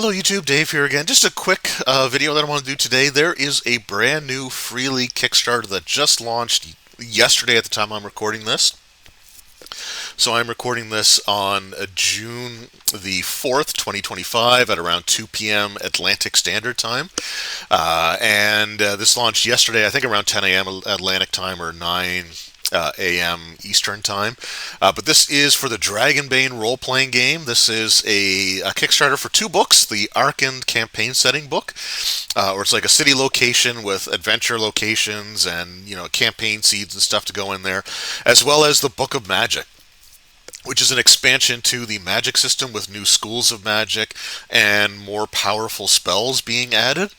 Hello YouTube, Dave here again. Just a quick video that I want to do today. There is a brand new freely Kickstarter that just launched yesterday at the time I'm recording this. So I'm recording this on June the 4th, 2025 at around 2 p.m. Atlantic Standard Time. And this launched yesterday, I think around 10 a.m. Atlantic Time or 9 a.m. Eastern Time. But this is for the Dragonbane role-playing game. This is a Kickstarter for two books, the Arcand campaign setting book, where it's like a city location with adventure locations and, campaign seeds and stuff to go in there, as well as the Book of Magic, which is an expansion to the magic system with new schools of magic and more powerful spells being added.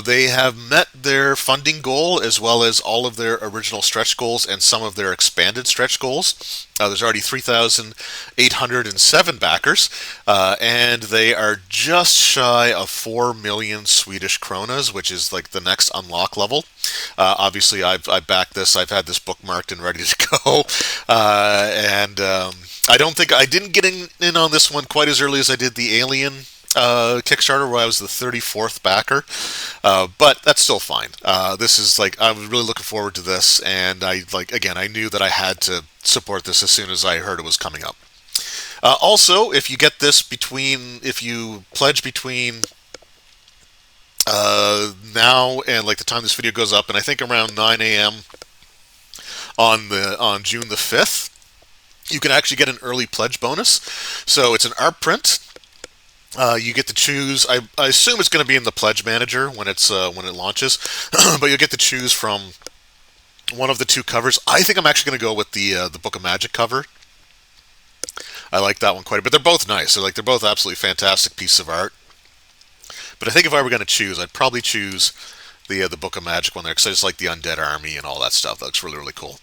They have met their funding goal as well as all of their original stretch goals and some of their expanded stretch goals. There's already 3,807 backers, and they are just shy of 4 million Swedish kronas, which is like the next unlock level. Obviously, I backed this. I've had this bookmarked and ready to go, and I didn't get in on this one quite as early as I did the Alien Kickstarter, where I was the 34th backer, but that's still fine. This is I was really looking forward to this, and I knew that I had to support this as soon as I heard it was coming up. Also, if you pledge between now and the time this video goes up, and I think around 9 a.m. on June the 5th, you can actually get an early pledge bonus. So it's an art print. You get to choose. I assume it's going to be in the pledge manager when it launches, but you'll get to choose from one of the two covers. I think I'm actually going to go with the Book of Magic cover. I like that one quite a bit. They're both nice. They're both absolutely fantastic pieces of art. But I think if I were going to choose, I'd probably choose the Book of Magic one there, because I just like the Undead Army and all that stuff. That looks really, really cool.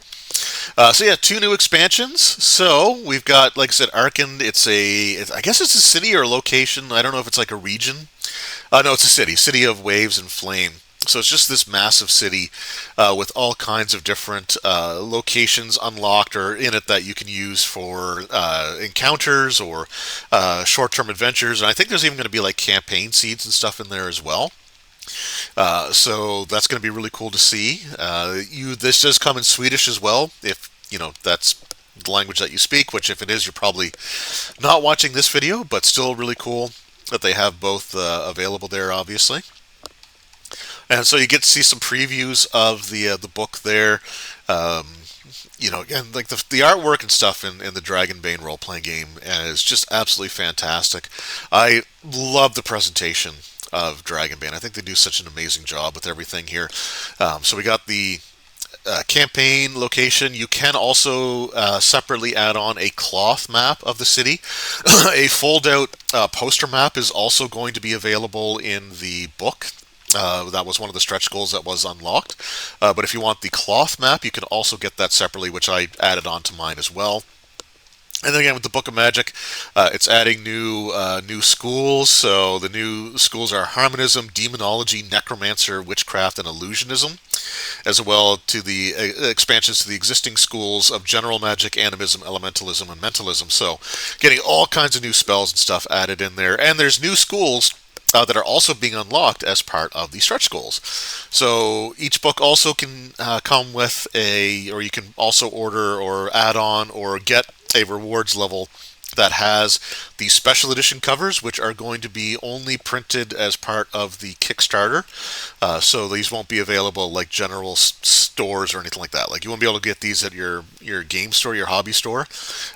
So yeah, two new expansions. So we've got, like I said, Arcand. I guess it's a city or a location. I don't know if it's like a region. No, it's a city of waves and flame. So it's just this massive city with all kinds of different locations unlocked or in it that you can use for encounters or short-term adventures. And I think there's even going to be campaign seeds and stuff in there as well. So that's going to be really cool to see. This does come in Swedish as well, if that's the language that you speak, which if it is, you're probably not watching this video, but still really cool that they have both available there, obviously. And so you get to see some previews of the book there. Again, the artwork and stuff in the Dragonbane role-playing game is just absolutely fantastic. I love the presentation of Dragonbane. I think they do such an amazing job with everything here. So we got the campaign location. You can also separately add on a cloth map of the city. A fold-out poster map is also going to be available in the book. That was one of the stretch goals that was unlocked. But if you want the cloth map, you can also get that separately, which I added on to mine as well. And then again, with the Book of Magic, it's adding new schools. So the new schools are Harmonism, Demonology, Necromancer, Witchcraft, and Illusionism, as well to the expansions to the existing schools of General Magic, Animism, Elementalism, and Mentalism. So getting all kinds of new spells and stuff added in there. And there's new schools that are also being unlocked as part of the stretch goals. So each book also can come with or you can also order or add on or get a rewards level that has the special edition covers, which are going to be only printed as part of the Kickstarter. So these won't be available like general stores or anything like that. You won't be able to get these at your game store, your hobby store,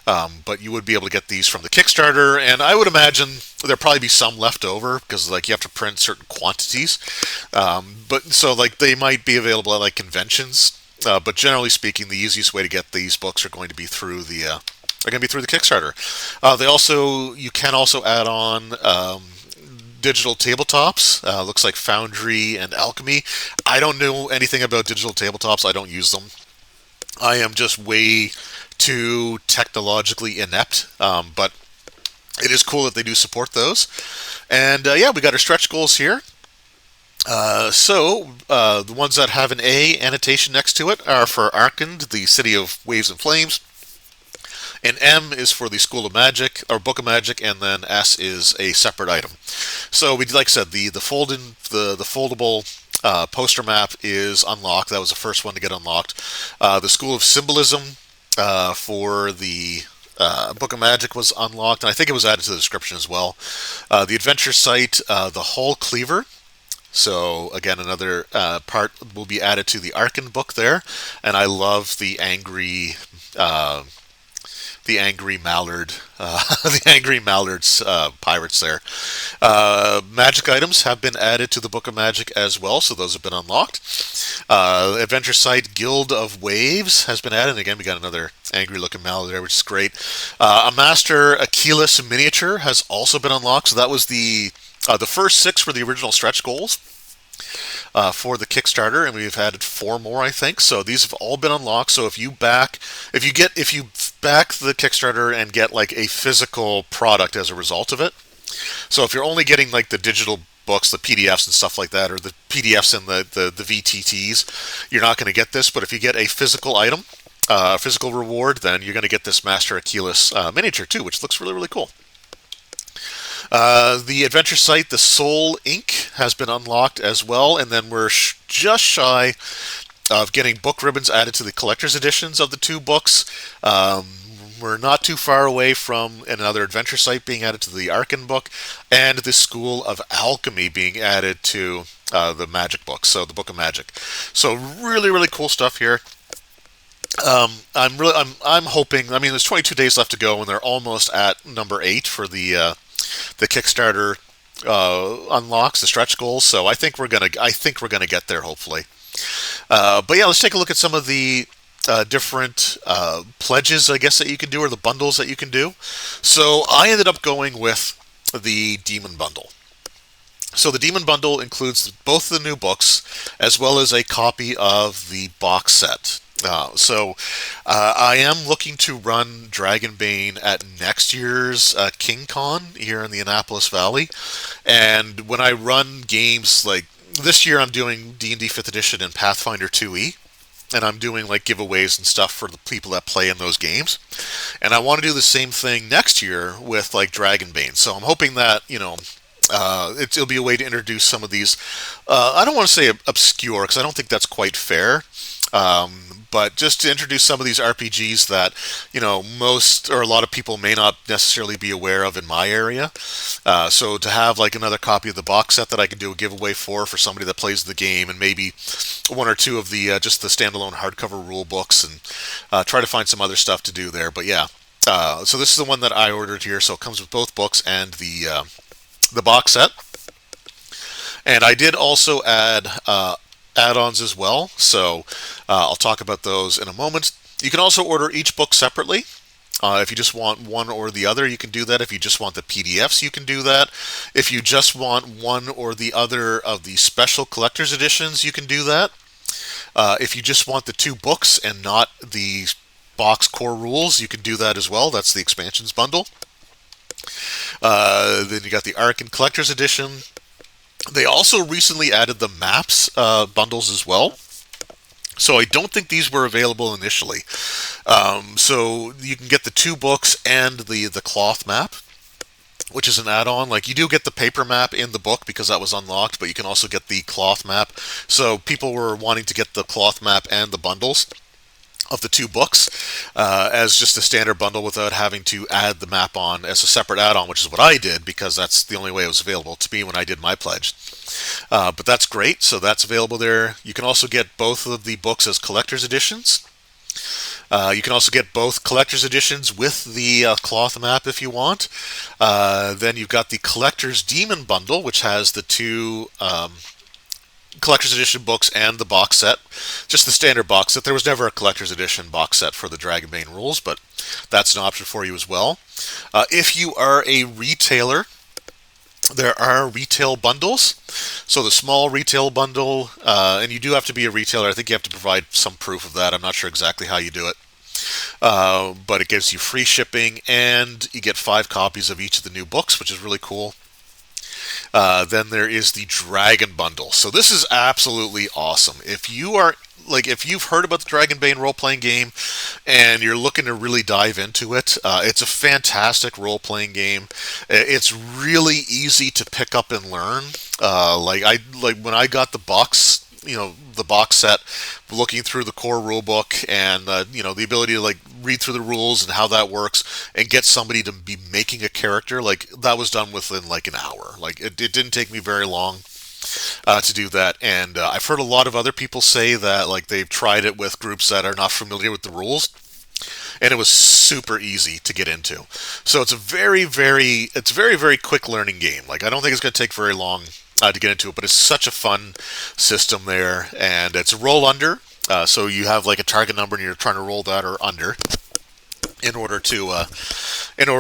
but you would be able to get these from the Kickstarter. And I would imagine there'll probably be some left over because you have to print certain quantities. But so they might be available at conventions. But generally speaking, the easiest way to get these books are going to be through the Kickstarter. You can also add on digital tabletops. Looks like Foundry and Alchemy. I don't know anything about digital tabletops. I don't use them. I am just way too technologically inept. But it is cool that they do support those. And we got our stretch goals here. The ones that have an A annotation next to it are for Arcand, the City of Waves and Flames. And M is for the School of Magic or Book of Magic, and then S is a separate item. So we, like I said, the foldable poster map is unlocked. That was the first one to get unlocked. The School of Symbolism for the Book of Magic was unlocked, and I think it was added to the description as well. The adventure site, the Hull Cleaver. So again, another part will be added to the Arkan book there, and I love the angry mallard, the angry mallards pirates there. Magic items have been added to the Book of Magic as well, so those have been unlocked. Adventure site Guild of Waves has been added. And again, we got another angry looking mallard there, which is great. A Master Achilles miniature has also been unlocked. So that was the first 6 were the original stretch goals for the Kickstarter, and we've added 4 more, I think. So these have all been unlocked. So if you back the Kickstarter and get like a physical product as a result of it, so if you're only getting like the digital books, the PDFs and stuff like that, or the PDFs and the VTTs, you're not going to get this. But if you get a physical item, physical reward, then you're going to get this Master Achilles miniature too, which looks really, really cool. The adventure site, the Soul Inc., has been unlocked as well, and then we're just shy of getting book ribbons added to the collector's editions of the 2 books. We're not too far away from another adventure site being added to the Arkan book, and the School of Alchemy being added to the Magic book, so the Book of Magic. So really, really cool stuff here. I'm hoping. I mean, there's 22 days left to go, and they're almost at number 8 for the Kickstarter unlocks, the stretch goals. So I think we're gonna get there, hopefully. But yeah, let's take a look at some of the different pledges, I guess, that you can do, or the bundles that you can do. So I ended up going with the Demon Bundle. So the Demon Bundle includes both the new books as well as a copy of the box set. I am looking to run Dragonbane at next year's KingCon here in the Annapolis Valley, and when I run games like this year, I'm doing D&D 5th Edition and Pathfinder 2e, and I'm doing like giveaways and stuff for the people that play in those games, and I want to do the same thing next year with like Dragonbane. So I'm hoping that it'll be a way to introduce some of these. I don't want to say obscure, because I don't think that's quite fair. But just to introduce some of these RPGs that most or a lot of people may not necessarily be aware of in my area. So to have like another copy of the box set that I can do a giveaway for somebody that plays the game, and maybe 1 or 2 of the just the standalone hardcover rule books, and try to find some other stuff to do there. But yeah, so this is the one that I ordered here. So it comes with both books and the box set. And I did also add add-ons as well, so I'll talk about those in a moment. You can also order each book separately. If you just want one or the other, you can do that. If you just want the PDFs, you can do that. If you just want one or the other of the special collector's editions, you can do that. If you just want the 2 books and not the box core rules, you can do that as well. That's the expansions bundle. Then you got the Arkan Collector's Edition. They also recently added the maps bundles as well. So I don't think these were available initially. So you can get the 2 books and the cloth map, which is an add-on. Like, you do get the paper map in the book because that was unlocked, but you can also get the cloth map. So people were wanting to get the cloth map and the bundles of the 2 books as just a standard bundle without having to add the map on as a separate add-on, which is what I did because that's the only way it was available to me when I did my pledge. But that's great, so that's available there. You can also get both of the books as collector's editions. You can also get both collector's editions with the cloth map if you want. Then you've got the Collector's Demon Bundle, which has the 2 collector's edition books and the box set. Just the standard box set. There was never a collector's edition box set for the Dragonbane rules, but that's an option for you as well. If you are a retailer, there are retail bundles. So the small retail bundle, and you do have to be a retailer. I think you have to provide some proof of that. I'm not sure exactly how you do it. But it gives you free shipping, and you get 5 copies of each of the new books, which is really cool. Then there is the Dragon Bundle. So this is absolutely awesome. If you are like if you've heard about the Dragonbane role-playing game and you're looking to really dive into it, it's a fantastic role-playing game. It's really easy to pick up and learn. Like when I got the box, the box set, looking through the core rule book and the ability to like read through the rules and how that works and get somebody to be making a character, like that was done within like an hour. Like it didn't take me very long to do that. And I've heard a lot of other people say that like they've tried it with groups that are not familiar with the rules, and it was super easy to get into. So it's a very quick learning game. Like I don't think it's going to take very long to get into it, but it's such a fun system there, and it's a roll under. So you have like a target number, and you're trying to roll that or under in order to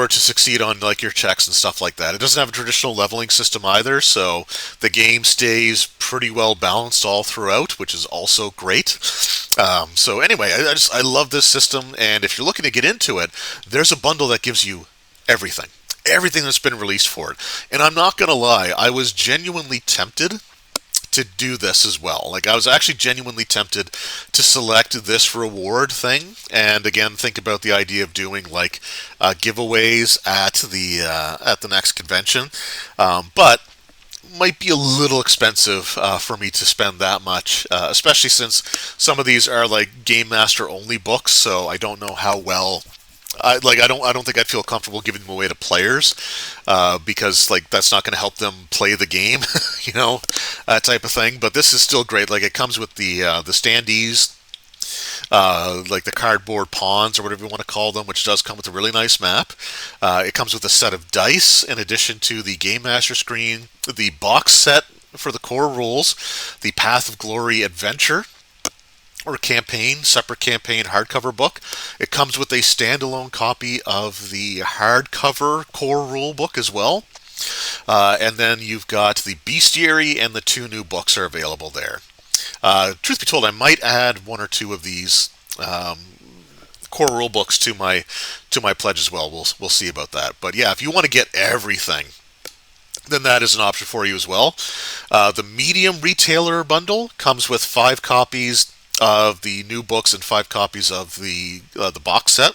succeed on like your checks and stuff like that. It doesn't have a traditional leveling system either, so the game stays pretty well balanced all throughout, which is also great. So anyway, I love this system, and if you're looking to get into it, there's a bundle that gives you everything that's been released for it. And I'm not gonna lie, I was genuinely tempted to do this as well. Like I was actually genuinely tempted to select this reward thing, and again think about the idea of doing like giveaways at the next convention, but might be a little expensive for me to spend that much, especially since some of these are like Game Master only books. So I don't know how well. I don't think I'd feel comfortable giving them away to players because like that's not going to help them play the game, type of thing. But this is still great. Like it comes with the standees, like the cardboard pawns or whatever you want to call them, which does come with a really nice map. It comes with a set of dice in addition to the Game Master screen, the box set for the core rules, the Path of Glory adventure or separate campaign hardcover book. It comes with a standalone copy of the hardcover core rule book as well. And then you've got the bestiary, and the 2 new books are available there. Truth be told, I might add 1 or 2 of these core rule books to my pledge as well. We'll see about that. But yeah, if you want to get everything, then that is an option for you as well. The medium retailer bundle comes with 5 copies of the new books and 5 copies of the box set.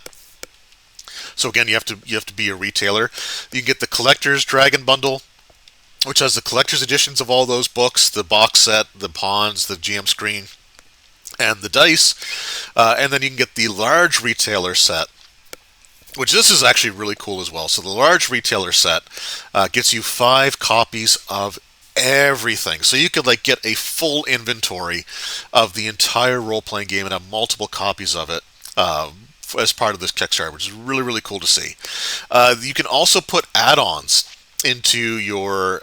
So again, you have to be a retailer. You can get the collector's Dragon bundle, which has the collector's editions of all those books, the box set, the pawns, the GM screen, and the dice. And then you can get the large retailer set, which this is actually really cool as well. So the large retailer set gets you 5 copies of everything. So you could like get a full inventory of the entire role-playing game and have multiple copies of it as part of this Kickstarter, which is really cool to see. You can also put add-ons into your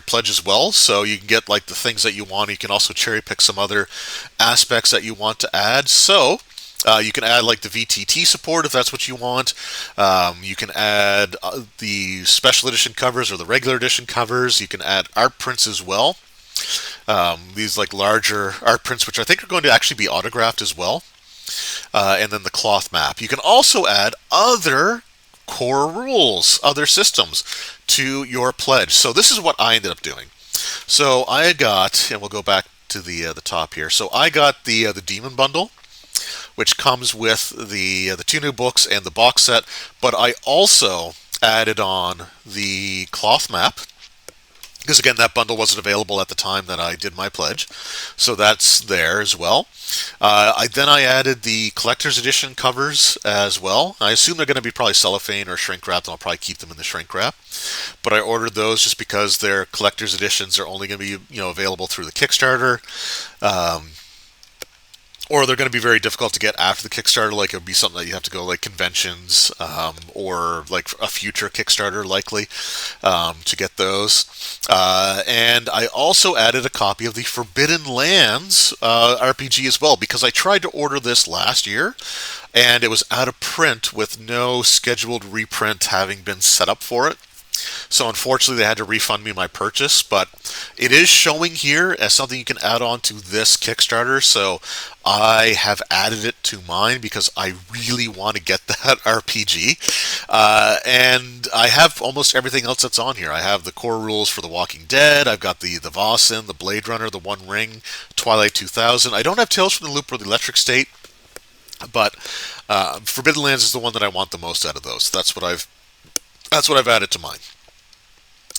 pledge as well, so you can get like the things that you want. You can also cherry pick some other aspects that you want to add. So you can add like the VTT support if that's what you want. You can add the special edition covers or the regular edition covers. You can add art prints as well. These like larger art prints, which I think are going to actually be autographed as well. And then the cloth map. You can also add other core rules, other systems to your pledge. So this is what I ended up doing. So I got, and we'll go back to the top here. So I got the Demon bundle, which comes with the 2 new books and the box set, but I also added on the cloth map, because again that bundle wasn't available at the time that I did my pledge, so that's there as well. I added the collector's edition covers as well. I assume they're going to be probably cellophane or shrink wrapped, and I'll probably keep them in the shrink wrap, but I ordered those just because their collector's editions are only going to be available through the Kickstarter. Or they're going to be very difficult to get after the Kickstarter. Like it would be something that you have to go like conventions or like a future Kickstarter likely to get those. And I also added a copy of the Forbidden Lands RPG as well, because I tried to order this last year and it was out of print with no scheduled reprint having been set up for it. So unfortunately, they had to refund me my purchase, but it is showing here as something you can add on to this Kickstarter. So I have added it to mine because I really want to get that RPG. And I have almost everything else that's on here. I have the core rules for The Walking Dead. I've got the Vossen, the Blade Runner, the One Ring, Twilight 2000. I don't have Tales from the Loop or the Electric State, but Forbidden Lands is the one that I want the most out of those. That's what I've added to mine.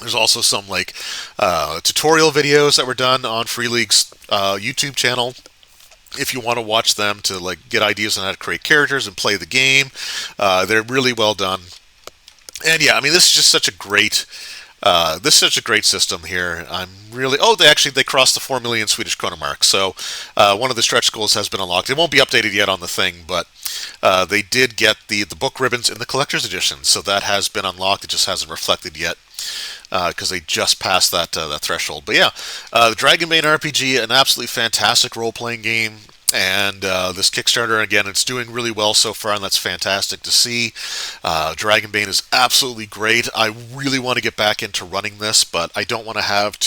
There's also some like tutorial videos that were done on Free League's YouTube channel. If you want to watch them to like get ideas on how to create characters and play the game, they're really well done. And yeah, I mean, this is just such a great. This is such a great system here. I'm really. Oh, they crossed the 4 million Swedish krona mark. So one of the stretch goals has been unlocked. It won't be updated yet on the thing, but they did get the book ribbons in the collector's edition. So that has been unlocked. It just hasn't reflected yet because they just passed that threshold. But yeah, the Dragonbane RPG, an absolutely fantastic role-playing game. And this Kickstarter, again, it's doing really well so far, and that's fantastic to see. Dragonbane is absolutely great. I really want to get back into running this, but I don't want to have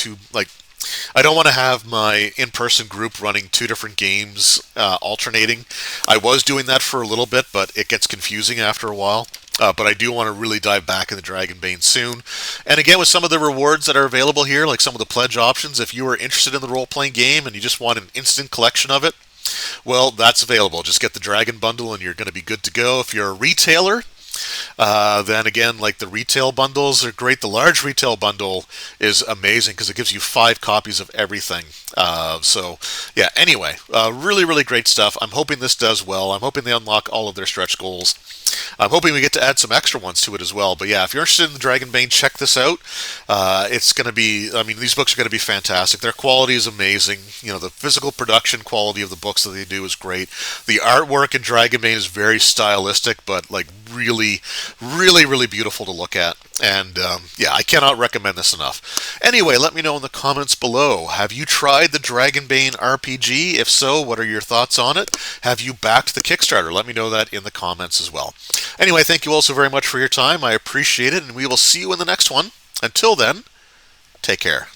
I don't want to have my in-person group running two different games alternating. I was doing that for a little bit, but it gets confusing after a while. But I do want to really dive back into Dragonbane soon. And again, with some of the rewards that are available here, like some of the pledge options, if you are interested in the role-playing game and you just want an instant collection of it, well, that's available. Just get the Dragon Bundle and you're going to be good to go. If you're a retailer, then again, like the retail bundles are great. The large retail bundle is amazing because it gives you 5 copies of everything. So, yeah, anyway, really, really great stuff. I'm hoping this does well. I'm hoping they unlock all of their stretch goals. I'm hoping we get to add some extra ones to it as well. But yeah, if you're interested in the Dragonbane, check this out. It's going to be, I mean, these books are going to be fantastic. Their quality is amazing. You know, the physical production quality of the books that they do is great. The artwork in Dragonbane is very stylistic, but like really, really, really beautiful to look at. And yeah, I cannot recommend this enough. Anyway, let me know in the comments below. Have you tried the Dragonbane RPG? If so, what are your thoughts on it? Have you backed the Kickstarter? Let me know that in the comments as well. Anyway, thank you all so very much for your time. I appreciate it, and we will see you in the next one. Until then, take care.